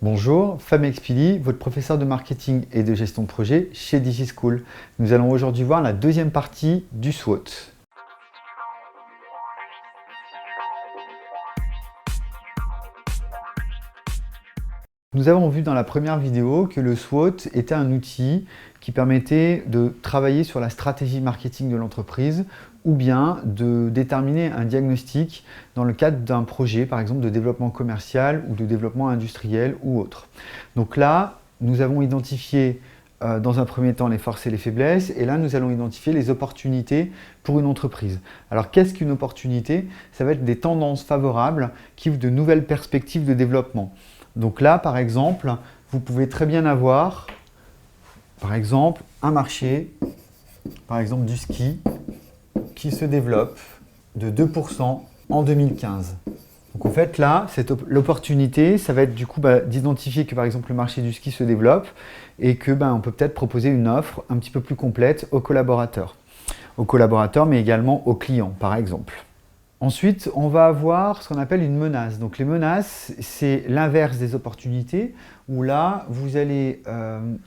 Bonjour, Fabien Expili, votre professeur de marketing et de gestion de projet chez DigiSchool. Nous allons aujourd'hui voir la deuxième partie du SWOT. Nous avons vu dans la première vidéo que le SWOT était un outil qui permettait de travailler sur la stratégie marketing de l'entreprise ou bien de déterminer un diagnostic dans le cadre d'un projet, par exemple de développement commercial ou de développement industriel ou autre. Donc là, nous avons identifié dans un premier temps les forces et les faiblesses, et là nous allons identifier les opportunités pour une entreprise. Alors qu'est-ce qu'une opportunité? Ça va être des tendances favorables qui ouvrent de nouvelles perspectives de développement. Donc là, par exemple, vous pouvez très bien avoir, par exemple, un marché, par exemple du ski, qui se développe de 2% en 2015. Donc en fait là, l'opportunité, ça va être du coup d'identifier que par exemple le marché du ski se développe et que on peut peut-être proposer une offre un petit peu plus complète aux collaborateurs mais également aux clients par exemple. Ensuite, on va avoir ce qu'on appelle une menace. Donc les menaces, c'est l'inverse des opportunités, où là, vous allez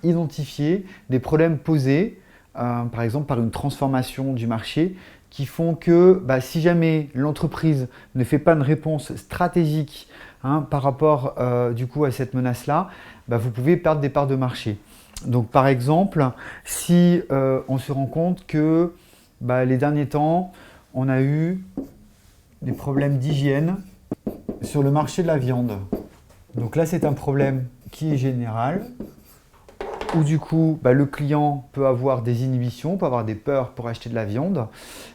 identifier des problèmes posés, par exemple par une transformation du marché, qui font que si jamais l'entreprise ne fait pas une réponse stratégique par rapport du coup à cette menace-là, vous pouvez perdre des parts de marché. Donc par exemple, si on se rend compte que les derniers temps, on a eu des problèmes d'hygiène sur le marché de la viande. Donc là, c'est un problème qui est général, où du coup, le client peut avoir des inhibitions, peut avoir des peurs pour acheter de la viande.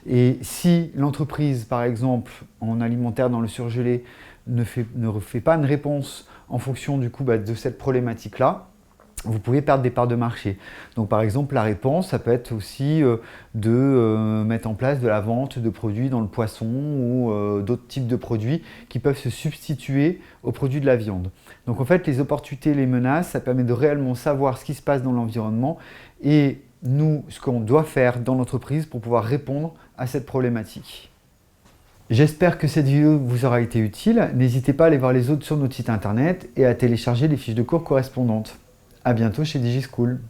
Et si l'entreprise, par exemple, en alimentaire dans le surgelé, ne fait pas une réponse en fonction du coup de cette problématique-là, vous pouvez perdre des parts de marché. Donc par exemple, la réponse, ça peut être aussi de mettre en place de la vente de produits dans le poisson ou d'autres types de produits qui peuvent se substituer aux produits de la viande. Donc en fait, les opportunités, les menaces, ça permet de réellement savoir ce qui se passe dans l'environnement et nous, ce qu'on doit faire dans l'entreprise pour pouvoir répondre à cette problématique. J'espère que cette vidéo vous aura été utile. N'hésitez pas à aller voir les autres sur notre site internet et à télécharger les fiches de cours correspondantes. À bientôt chez DigiSchool.